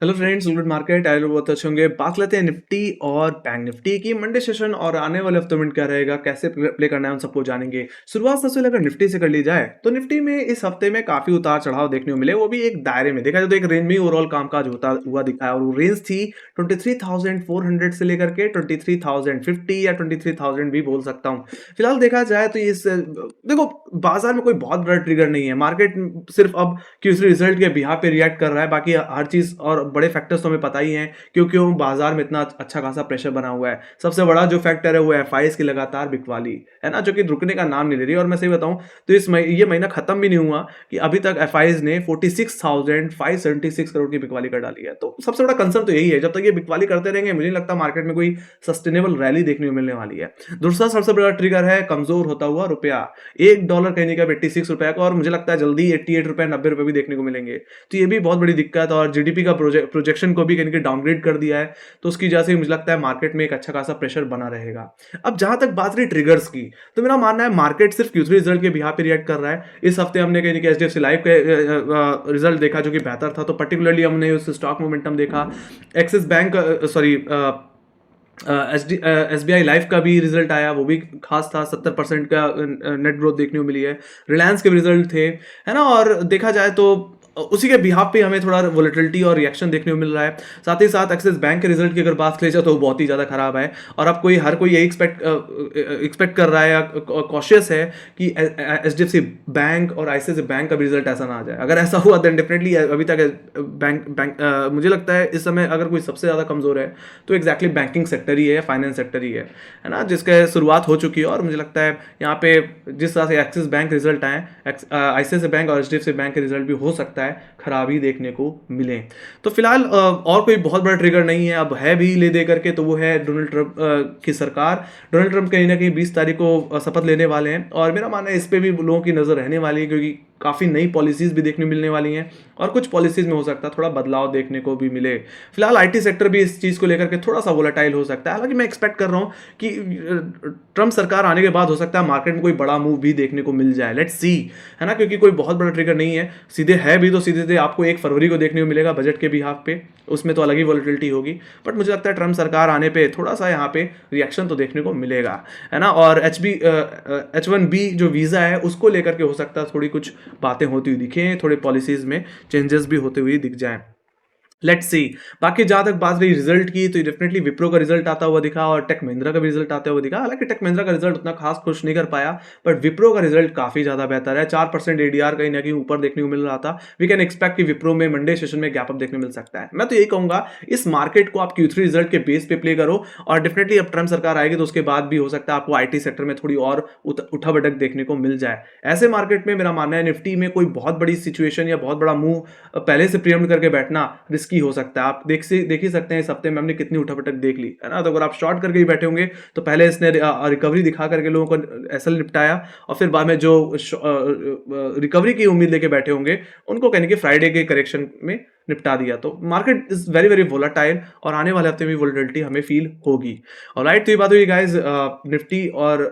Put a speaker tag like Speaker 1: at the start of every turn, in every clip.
Speaker 1: Hello friends, good market आए लोग बहुत अच्छे होंगे। बात लेते हैं निफ्टी और बैंक निफ्टी की मंडे सेशन और आने वाले हफ्तों में क्या रहेगा, कैसे प्ले करना है, उन सबको जानेंगे। शुरुआत सबसे पहले अगर निफ्टी से कर ली जाए तो निफ्टी में इस हफ्ते में काफी उतार चढ़ाव देखने को मिले, वो भी एक दायरे में देखा जाए तो एक रेंज में ओवरऑल कामकाज होता हुआ दिखा है। और वो रेंज थी 23,400 से लेकर के 23,050 या 23,000 भी बोल सकता हूँ। फिलहाल देखा जाए तो इस देखो, बाजार में कोई बहुत बड़ा ट्रिगर नहीं है। मार्केट सिर्फ अब किसी रिजल्ट के बिहाफ पे रिएक्ट कर रहा है, बाकी हर चीज और बड़े फैक्टर्स तो हमें पता ही हैं क्यों बाजार में इतना अच्छा खासा प्रेशर बना हुआ है। सबसे बड़ा जो फैक्टर है वो एफआईएस की लगातार बिकवाली है ना, जो कि रुकने का नाम नहीं ले रही। और मैं सही बताऊं तो ये महीना खत्म भी नहीं हुआ कि अभी तक एफआईएस ने 46,576 करोड़ की बिकवाली कर डाली है। तो सबसे बड़ा कंसर्न तो यही है, जब तक ये बिकवाली करते रहेंगे मुझे नहीं लगता मार्केट में कोई सस्टेनेबल रैली देखने को मिलने वाली है। दूसरा सबसे बड़ा ट्रिगर है कमजोर होता हुआ रुपया। $1 कहने का 86 रुपए का, और मुझे लगता है जल्दी 88 रुपए 90 रुपए भी देखने को मिलेंगे। तो ये भी बहुत बड़ी दिक्कत। और जीडीपी का प्रोजेक्शन को भी कहीं कि डाउनग्रेड कर दिया है, तो उसकी वजह से मुझे लगता है मार्केट में एक अच्छा खासा प्रेशर बना रहेगा। अब जहां तक बात रही ट्रिगर्स की, तो मेरा मानना है मार्केट सिर्फ Q3 रिजल्ट के बिहार पे रिएक्ट कर रहा है। इस हफ्ते हमने कहीं कि एचडीएफसी लाइफ के रिजल्ट देखा जो कि बेहतर था, तो पर्टिकुलरली हमने उस स्टॉक मोमेंटम देखा। Axis bank sorry S B I life का भी रिजल्ट आया, वो भी खास था। 70% का नेट ग्रोथ देखने को मिली है। रिलायंस के भी रिजल्ट थे, है ना। और देखा जाए तो उसी के बिहाफ पे हमें थोड़ा वोलेटिलिटी और रिएक्शन देखने को मिल रहा है। साथ ही साथ एक्सिस बैंक के रिजल्ट की अगर बात की जाए तो वो बहुत ही ज़्यादा खराब है। और अब हर कोई यही एक्सपेक्ट कर रहा है या कॉशियस है कि H D F C bank और आईसीआईसीआई बैंक का भी रिजल्ट ऐसा ना आ जाए। अगर ऐसा हुआ देन डेफिनेटली अभी तक मुझे लगता है इस समय अगर कोई सबसे ज़्यादा कमज़ोर है तो एग्जैक्टली बैंकिंग सेक्टर ही है, फाइनेंस सेक्टर ही है ना, जिसका शुरुआत हो चुकी है। और मुझे लगता है यहाँ पे जिस तरह से एक्सिस बैंक रिजल्ट आए, आईसीआईसीआई बैंक और एचडीएफसी बैंक के रिजल्ट भी हो सकता है खराबी देखने को मिले। तो फिलहाल और कोई बहुत बड़ा ट्रिगर नहीं है। अब है भी ले दे करके, तो वो है डोनाल्ड ट्रंप की सरकार। डोनाल्ड ट्रंप कहीं ना कहीं 20 तारीख को शपथ लेने वाले हैं, और मेरा मानना है इस पे भी लोगों की नजर रहने वाली है, क्योंकि काफ़ी नई पॉलिसीज भी देखने मिलने वाली हैं। और कुछ पॉलिसीज में हो सकता है थोड़ा बदलाव देखने को भी मिले। फिलहाल आईटी सेक्टर भी इस चीज़ को लेकर के थोड़ा सा वोलेटाइल हो सकता है। हालांकि मैं एक्सपेक्ट कर रहा हूँ कि ट्रंप सरकार आने के बाद हो सकता है मार्केट में कोई बड़ा मूव भी देखने को मिल जाए। लेट्स सी, है ना, क्योंकि कोई बहुत बड़ा ट्रिगर नहीं है। सीधे है भी तो सीधे आपको 1 फरवरी को देखने को मिलेगा बजट के बिहाफ पे, उसमें तो अलग ही वॉलिटिलिटी होगी। बट मुझे लगता है ट्रंप सरकार आने पे थोड़ा सा यहाँ पे रिएक्शन तो देखने को मिलेगा, है ना। और H1B जो वीज़ा है उसको लेकर के हो सकता है थोड़ी कुछ बातें होती हुई दिखें, थोड़े पॉलिसीज में चेंजेस भी होते हुए दिख जाएं। Let's see. बाकी जहां तक बात रही रिजल्ट की, तो डेफिनेटली विप्रो का रिजल्ट आता हुआ दिखा और टेक महिंद्रा का भी रिजल्ट आता हुआ दिखा। हालांकि टेक महिंद्रा का रिजल्ट उतना खास खुश नहीं कर पाया, बट विप्रो का रिजल्ट काफी ज्यादा बेहतर है। 4% एडीआर कहीं ना कहीं ऊपर देखने को मिल रहा था। वी कैन एक्सपेक्ट कि विप्रो में मंडे सेशन में गैप अप देखने को मिल सकता है। मैं तो यही कहूंगा इस मार्केट को आप Q3 रिजल्ट के बेस पे प्ले करो, और डेफिनेटली अब ट्रंप सरकार आएगी तो उसके बाद भी हो सकता है आपको आईटी सेक्टर में थोड़ी और उठा भटक देखने को मिल जाए। ऐसे मार्केट में मेरा मानना है निफ्टी में कोई बहुत बड़ी सिचुएशन या बहुत बड़ा मूव पहले से प्रीएम्प्ट करके बैठना रिस्की हो सकता है। आप देख ही सकते हैं इस हफ्ते में हमने कितनी उठापटक देख ली, है ना। तो अगर आप शॉर्ट करके ही बैठे होंगे तो पहले इसने रिकवरी दिखा करके लोगों को एसएल निपटाया, और फिर बाद में जो रिकवरी की उम्मीद लेके बैठे होंगे उनको कहने के फ्राइडे के करेक्शन में निपटा दिया। तो market is very very volatile, और आने वाले हफ्ते में वोलेटिलिटी हमें फील होगी। ऑलराइट, तो ये बात हुई गाइस निफ्टी और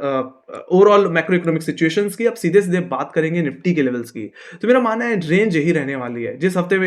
Speaker 1: ओवरऑल मैक्रो इकोनॉमिक सिचुएशंस की। अब सीधे सीधे बात करेंगे निफ्टी के लेवल्स की। तो मेरा मानना है रेंज यही रहने वाली है। इस हफ्ते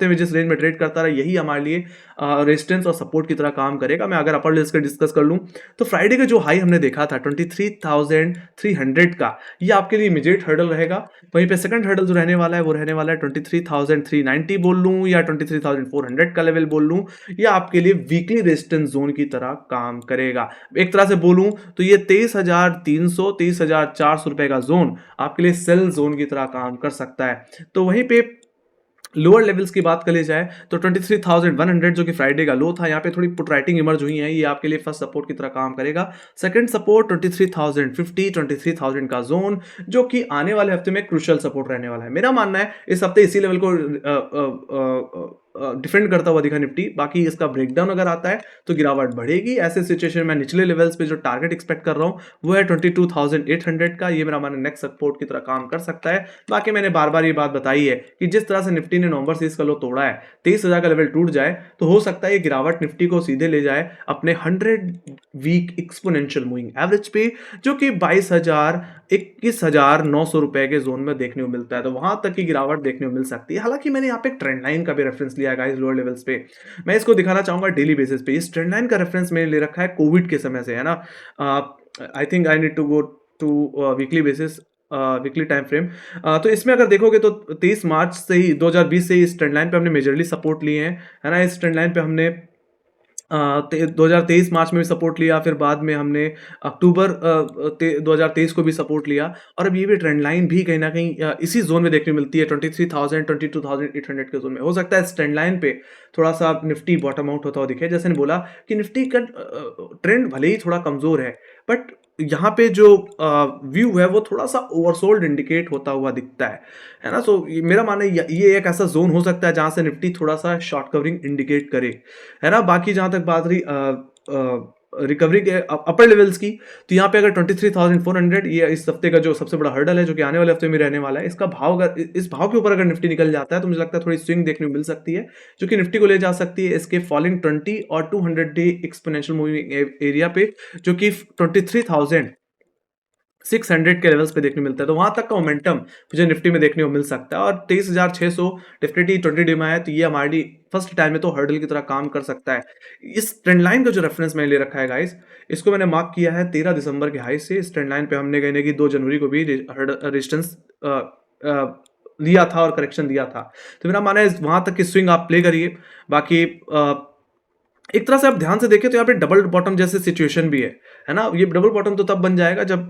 Speaker 1: में जिस रेंज में ट्रेड करता रहा यही हमारे लिए रेजिस्टेंस और सपोर्ट की तरह काम करेगा। मैं अगर अपर लिस्ट का डिस्कस कर लूं तो फ्राइडे का जो हाई हमने देखा था 23,300 का, ये आपके लिए इमीडिएट हर्डल रहेगा। वहीं पे सेकंड हर्डल जो रहने वाला है वो रहने वाला है 23,390 बोल लूं या 23,400 का लेवल बोल लूं, या आपके लिए वीकली रेजिस्टेंस जोन की तरह काम करेगा। एक तरह से बोलूं तो ये 23,300 23,400 रुपए का जोन आपके लिए सेल जोन की तरह काम कर सकता है। तो वहीं पे लोअर लेवल्स की बात कर ली जाए तो 23,100 जो कि फ्राइडे का लो था, यहाँ पे थोड़ी पुट राइटिंग इमर्ज हुई है, ये आपके लिए फर्स्ट सपोर्ट की तरह काम करेगा। सेकंड सपोर्ट 23,050 23,000 का जोन, जो कि आने वाले हफ्ते में क्रूशियल सपोर्ट रहने वाला है। मेरा मानना है इस हफ्ते इसी लेवल को डिफेंड करता हुआ दिखा निफ्टी। बाकी इसका ब्रेकडाउन अगर आता है तो गिरावट बढ़ेगी। ऐसे सिचुएशन में निचले लेवल्स पे जो टारगेट एक्सपेक्ट कर रहा हूं वो है 22,800 का। ये मेरा मानना नेक्स्ट सपोर्ट की तरह काम कर सकता है। बाकी मैंने बार बार ये बात बताई है कि जिस तरह से निफ्टी ने नवंबर से इसका लो तोड़ा है, 23,000 का लेवल टूट जाए तो हो सकता है ये गिरावट निफ्टी को सीधे ले जाए अपने 100 वीक एक्सपोनेंशियल मूविंग एवरेज पे, जो कि 21,900 के जोन में देखने को मिलता है, तो वहां तक की गिरावट देखने को मिल सकती है। हालांकि मैंने यहाँ पे एक ट्रेंड लाइन का भी रेफरेंस लिया है गाइस लोअर लेवल्स पे, मैं इसको दिखाना चाहूंगा डेली बेसिस पे। इस ट्रेंड लाइन का रेफरेंस मैंने ले रखा है कोविड के समय से, है ना। I think I need to go to weekly basis, weekly time frame. तो इसमें अगर देखोगे तो 23 मार्च से ही 2020 से ही इस ट्रेंड लाइन पे हमने मेजरली सपोर्ट लिए हैं, है ना। इस ट्रेंड लाइन पे हमने 2023 मार्च में भी सपोर्ट लिया, फिर बाद में हमने अक्टूबर 2023 को भी सपोर्ट लिया, और अब ये भी ट्रेंड लाइन भी कहीं ना कहीं इसी जोन में देखने को मिलती है, 23,000 22,800 के जोन में। हो सकता है इस ट्रेंड लाइन पे थोड़ा सा निफ्टी बॉटम आउट होता हुआ दिखे। जैसे ने बोला कि निफ्टी का ट्रेंड भले ही थोड़ा कमजोर है, बट यहाँ पे जो व्यू है वो थोड़ा सा ओवरसोल्ड इंडिकेट होता हुआ दिखता है ना। सो मेरा मानना है ये एक ऐसा जोन हो सकता है जहां से निफ्टी थोड़ा सा शॉर्ट कवरिंग इंडिकेट करे, है ना। बाकी जहां तक बात रही रिकवरी के अपर लेवल्स की, तो यहाँ पे अगर 23,400 ये इस हफ्ते का जो सबसे बड़ा हर्डल है, जो कि आने वाले हफ्ते में रहने वाला है, इसका भाव अगर इस भाव के ऊपर अगर निफ्टी निकल जाता है तो मुझे लगता है थोड़ी स्विंग देखने को मिल सकती है, जो कि निफ्टी को ले जा सकती है इसके फॉलिंग 20 और 200 डे एक्सपोनेंशियल मूविंग एरिया पे, जो कि 23,600 के लेवल्स पे देखने मिलता है। तो वहां तक का मोमेंटम मुझे निफ्टी में देखने को मिल सकता है, और 23,600 डेफिनेटली 20 डे में है, तो ये हमारी फर्स्ट टाइम में तो हर्डल की तरह काम कर सकता है। इस ट्रेंड लाइन का जो रेफरेंस मैंने ले रखा है गाइस, इसको मैंने मार्क किया है 13 दिसंबर के हाई से। इस ट्रेंड लाइन पे हमने कहने की 2 जनवरी को भी रेजिस्टेंस लिया था और करेक्शन दिया था, तो मेरा मानना है वहां तक की स्विंग आप प्ले करिए। बाकी एक तरह से आप ध्यान से देखें तो यहाँ पे डबल बॉटम जैसे सिचुएशन भी है ना। ये डबल बॉटम तो तब बन जाएगा जब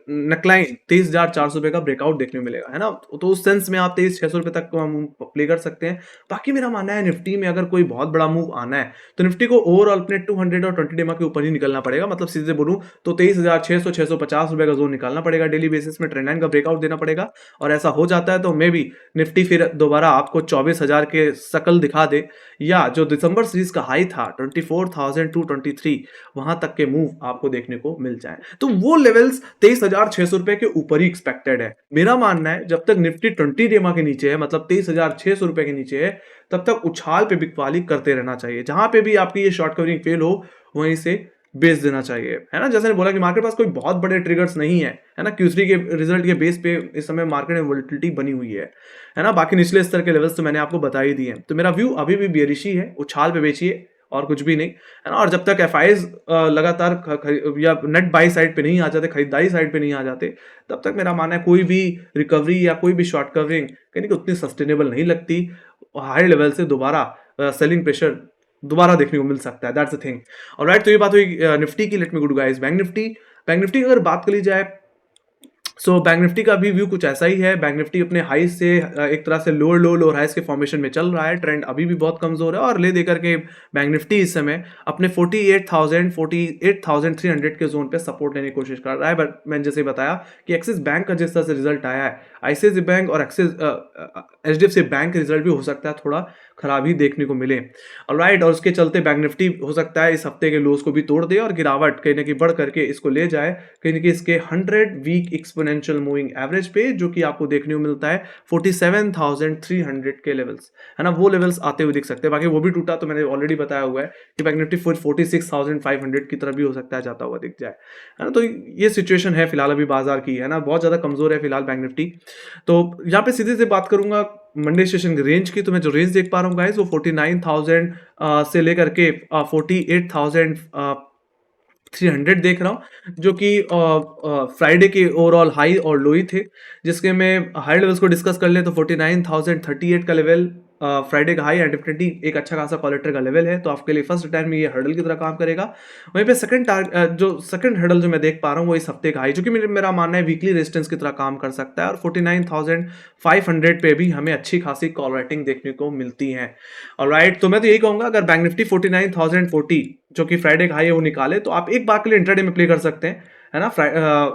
Speaker 1: नकलाइन 23,400 रुपए का ब्रेकआउट देखने को मिलेगा, है ना। तो उस सेंस में आप 23,600 रुपए तक हम प्ले कर सकते हैं। बाकी मेरा मानना है निफ्टी में अगर कोई बहुत बड़ा मूव आना है तो निफ्टी को ओवरऑल अपने 200 और 20 डेमा के ऊपर ही निकलना पड़ेगा। मतलब सीधे बोलूं तो 23,600 650 रुपए का जोन निकालना पड़ेगा डेली बेसिस में, ट्रेंड लाइन का ब्रेकआउट देना पड़ेगा, और ऐसा हो जाता है तो मे भी निफ्टी फिर दोबारा आपको 24,000 के शकल दिखा दे, या जो दिसंबर सीरीज का हाई था 24,223 वहां तक के मूव आपको देखने को मिल जाए। तो वो लेवल्स 23,600 रुपए के ऊपर ही एक्सपेक्टेड है। मेरा मानना है जब तक निफ्टी 20 डेमा के नीचे है, मतलब 23,600 रुपए के नीचे है, तब तक उछाल पे बिकवाली करते रहना चाहिए। जहां पे भी आपकी ये शॉर्ट कवरिंग फेल हो वहीं से बेच देना चाहिए, है ना। जैसे ने बोला कि मार्केट पास कोई बहुत बड़े ट्रिगर्स नहीं है ना। Q3 के रिजल्ट के बेस पे इस समय मार्केट में वोलेटिलिटी बनी हुई है ना। बाकी निचले स्तर के लेवल्स तो मैंने आपको बता ही दिए हैं। तो मेरा व्यू अभी भी बेरिश ही है, उछाल पे बेचिए और कुछ भी नहीं, है ना। और जब तक FIs लगातार या नेट बाई साइड पे नहीं आ जाते, खरीदारी साइड पे नहीं आ जाते, तब तक मेरा मानना है कोई भी रिकवरी या कोई भी शॉर्ट कवरिंग कहीं उतनी सस्टेनेबल नहीं लगती। हाई लेवल से दोबारा सेलिंग प्रेशर दोबारा देखने को मिल सकता है, दैट्स द थिंग। ऑलराइट, तो ये बात हुई निफ्टी की। Let me go to guys bank Nifty की अगर बात कर ली जाए, सो बैंक निफ्टी का भी व्यू कुछ ऐसा ही है। बैंक निफ्टी अपने हाई से एक तरह से लोअर लो लोअर हाइस के फॉर्मेशन में चल रहा है। ट्रेंड अभी भी बहुत कमजोर है, और ले देकर के बैंक निफ्टी इस समय अपने 48,300 के जोन पे सपोर्ट लेने की कोशिश कर रहा है। बट मैंने जैसे बताया कि एक्सिस बैंक का जिस तरह से रिजल्ट आया है, आईसीआईसीआई बैंक और HDFC बैंक का रिजल्ट भी हो सकता है थोड़ा खराब ही देखने को मिले। ऑलराइट, और उसके चलते बैंक निफ्टी हो सकता है इस हफ्ते के लोस को भी तोड़ दे और गिरावट कहीं ना कहीं बढ़ करके इसको ले जाए कहीं ना कहीं इसके 100 वीक एक्सपोनेंशियल मूविंग एवरेज पे, जो कि आपको देखने को मिलता है 47,300 के लेवल्स, है ना। वो लेवल्स आते हुए दिख सकते हैं। बाकी वो भी टूटा तो मैंने ऑलरेडी बताया हुआ है कि बैंक निफ्टी 46,500 की तरफ भी हो सकता है जाता हुआ दिख जाए, है ना। तो ये सिचुएशन है फिलहाल अभी बाजार की, है ना। बहुत ज्यादा कमजोर है फिलहाल बैंक निफ्टी। तो यहाँ पे सीधे से बात करूंगा मंडे सेशन की रेंज की, तो मैं जो रेंज देख पा रहा हूँ गाइस वो 49,000 से लेकर के 48,300 देख रहा हूँ, जो कि फ्राइडे के ओवरऑल हाई और लो ही थे। जिसके में हाई लेवल्स को डिस्कस कर ले तो 49,038 का लेवल फ्राइडे का हाई, एंड डेफिनेटली एक अच्छा खासा कॉलेक्टर का लेवल है, तो आपके लिए फर्स्ट टाइम में ये हर्डल की तरह काम करेगा। वहीं पे सेकंड हर्डल जो मैं देख पा रहा हूँ वो इस हफ्ते का हाई, जो कि मेरा मानना है वीकली रेजिस्टेंस की तरह काम कर सकता है, और 49,500 पे भी हमें अच्छी खासी कॉल राइटिंग देखने को मिलती है। ऑलराइट, तो मैं तो यही कहूंगा अगर बैंक निफ्टी 49,040 जो कि फ्राइडे का हाई है वो निकाले तो आप एक बार के लिए इंट्राडे में प्ले कर सकते हैं, है ना।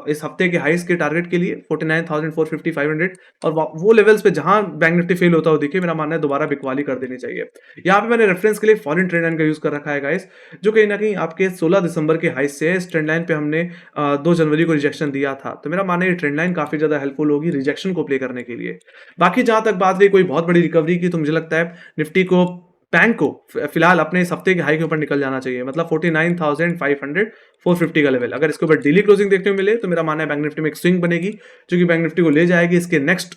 Speaker 1: इस हफ्ते के हाईस के टारगेट के लिए 49,450 500, और वो लेवल्स पे जहां बैंक निफ्टी फेल होता हो देखिए, मेरा मानना है दोबारा बिकवाली कर देनी चाहिए। यहाँ पे मैंने रेफरेंस के लिए फॉरेन ट्रेंड लाइन का यूज कर रखा है गाइस, जो कहीं ना कहीं आपके 16 दिसंबर के हाई से इस ट्रेंड लाइन पे हमने 2 जनवरी को रिजेक्शन दिया था, तो मेरा मानना है ये ट्रेंड लाइन काफी ज्यादा हेल्पफुल होगी रिजेक्शन को प्ले करने के लिए। बाकी जहां तक बात रही कोई बहुत बड़ी रिकवरी की, तो मुझे लगता है निफ्टी को बैंक को फिलहाल अपने इस हफ्ते के हाई के ऊपर निकल जाना चाहिए, मतलब 49,500 450 का लेवल। अगर इसके ऊपर डेली क्लोजिंग देखने को मिले तो मेरा मानना है बैंक निफ्टी में एक स्विंग बनेगी जो कि बैंक निफ्टी को ले जाएगी इसके नेक्स्ट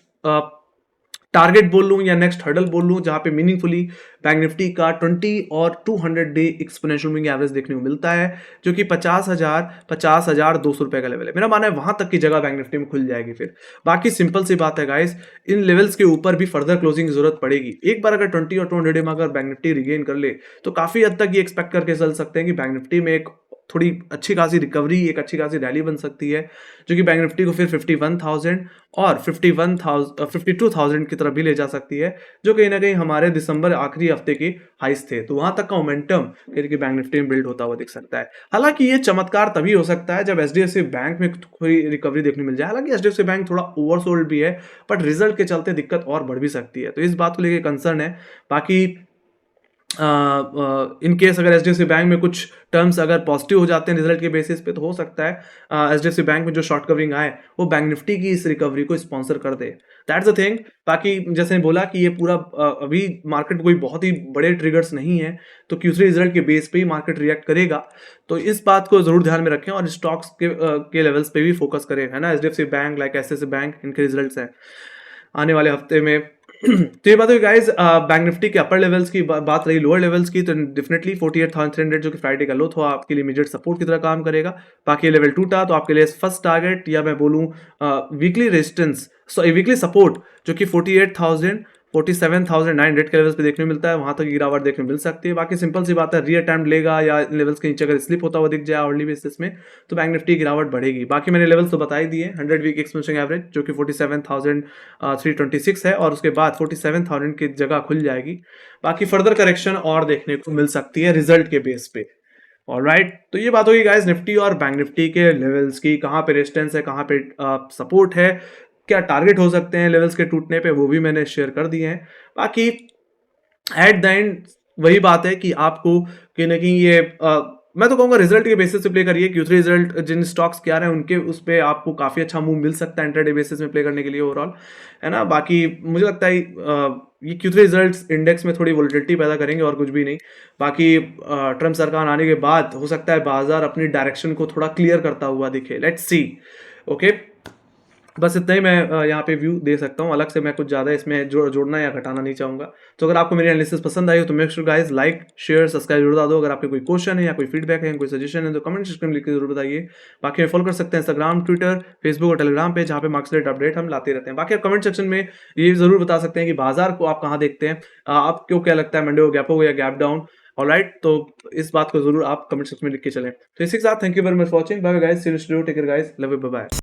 Speaker 1: टारगेट बोल लूं या नेक्स्ट हर्डल बोल लूं, जहां पे मीनिंगफुली बैंक निफ्टी का 20 और 200 डे एक्सपोनेंशियल मूविंग एवरेज देखने को मिलता है, जो कि 50,200 रुपए का लेवल है। मेरा मानना है वहां तक की जगह बैंक निफ्टी में खुल जाएगी। फिर बाकी सिंपल सी बात है गाइस, इन लेवल्स के ऊपर भी फर्दर क्लोजिंग की जरूरत पड़ेगी। एक बार अगर 20 और 200 डे में अगर बैंक निफ्टी रिगेन कर ले तो काफी हद तक ये एक्सपेक्ट करके चल सकते हैं कि बैंक निफ्टी में एक थोड़ी अच्छी खासी रिकवरी, एक अच्छी खासी रैली बन सकती है, जो कि बैंक निफ्टी को फिर 51,000 और 52,000 की तरफ भी ले जा सकती है, जो कहीं ना कहीं हमारे दिसंबर आखिरी हफ्ते के हाइस थे। तो वहां तक का मोमेंटम बैंक निफ्टी में बिल्ड होता हुआ दिख सकता है। हालांकि ये चमत्कार तभी हो सकता है जब एचडीएफसी बैंक में थोड़ी रिकवरी देखने मिल जाए। हालांकि एचडीएफसी बैंक थोड़ा ओवरसोल्ड भी है, बट रिजल्ट के चलते दिक्कत और बढ़ भी सकती है, तो इस बात को लेकर कंसर्न है। बाकी इन केस अगर एचडीएफसी बैंक में कुछ टर्म्स अगर पॉजिटिव हो जाते हैं रिजल्ट के बेसिस पे, तो हो सकता है एचडीएफसी बैंक में जो शॉर्ट कवरिंग आए वो बैंक निफ्टी की इस रिकवरी को स्पॉन्सर कर दे। That's the thing. बाकी जैसे बोला कि ये पूरा अभी मार्केट कोई बहुत ही बड़े ट्रिगर्स नहीं है, तो Q3 रिजल्ट के बेस पे ही मार्केट रिएक्ट करेगा, तो इस बात को जरूर ध्यान में रखें और स्टॉक्स के लेवल्स पे भी फोकस करें, है ना। HDFC bank, like SSC bank, इनके रिजल्ट्स हैं आने वाले हफ्ते में। तो ये बात हुई गाइस बैंक निफ्टी के अपर लेवल्स की। बात रही लोअर लेवल्स की, तो डेफिनेटली 48,300 जो कि फ्राइडे का लो था आपके लिए इमीडिएट सपोर्ट की तरह काम करेगा। बाकी लेवल टूटा तो आपके लिए फर्स्ट टारगेट या मैं बोलूं वीकली रेजिस्टेंस, वीकली सपोर्ट जो कि 47,900 के लेवल्स पे देखने को मिलता है, वहां तक गिरावट देखने को मिल सकती है। बाकी सिंपल सी बात है, री अटेम्प्ट लेगा या लेवल्स के नीचे अगर स्लिप होता हुआ दिख जाए अर्ली बेसिस में, तो बैंक निफ्टी गिरावट बढ़ेगी। बाकी मैंने लेवल्स तो बता ही दिए, 100 वीक एक्सपोनेंशियल एवरेज जो कि 47,326 है, और उसके बाद 47,000 की जगह खुल जाएगी। बाकी फर्दर करेक्शन और देखने को मिल सकती है रिजल्ट के बेस पे। ऑलराइट, तो ये बात होगी गाइस निफ्टी और बैंक निफ्टी के लेवल्स की, कहां पे रेजिस्टेंस है, कहां पे सपोर्ट है, क्या टारगेट हो सकते हैं लेवल्स के टूटने पे, वो भी मैंने शेयर कर दिए हैं। बाकी एट द एंड वही बात है कि आपको कहीं ना कहीं ये मैं तो कहूंगा रिजल्ट के बेसिस पे प्ले करिए। Q3 रिजल्ट जिन स्टॉक्स के आ रहे हैं उनके उस पर आपको काफी अच्छा मूव मिल सकता है इंटरडे बेसिस में प्ले करने के लिए ओवरऑल, है ना। बाकी मुझे लगता है ये Q3 रिजल्ट्स इंडेक्स में थोड़ी वोलेटिलिटी पैदा करेंगे और कुछ भी नहीं। बाकी ट्रम्प सरकार आने के बाद हो सकता है बाजार अपनी डायरेक्शन को थोड़ा क्लियर करता हुआ दिखे, लेट्स सी। ओके, बस इतना ही मैं यहाँ पे व्यू दे सकता हूँ, अलग से मैं कुछ ज़्यादा इसमें जोड़ना या घटाना नहीं चाहूँगा। तो अगर आपको मेरी एनालिसिस पसंद आई हो तो make sure guys like share subscribe जरूर बता दो। अगर आपके कोई क्वेश्चन है या कोई फीडबैक है या कोई सजेशन है तो कमेंट सेक्शन में लिख के जरूर बताइए। बाकी मैं फॉलो कर सकते हैं इंस्टाग्राम, ट्विटर, फेसबुक और टेलीग्राम पे, जहाँ पे मार्केट रिलेटेड अपडेट हम लाते रहते हैं। बाकी आप कमेंट सेक्शन में ये जरूर बता सकते हैं कि बाजार को आप कहाँ देखते हैं, आपको क्या लगता है मंडे को गैप हो या गैप डाउन। ऑलराइट, तो इस बात को जरूर आप कमेंट सेक्शन में लिख के चलें। तो इसी के साथ thank you very much for watching, bye guys, see you, take care guys, love you, bye bye.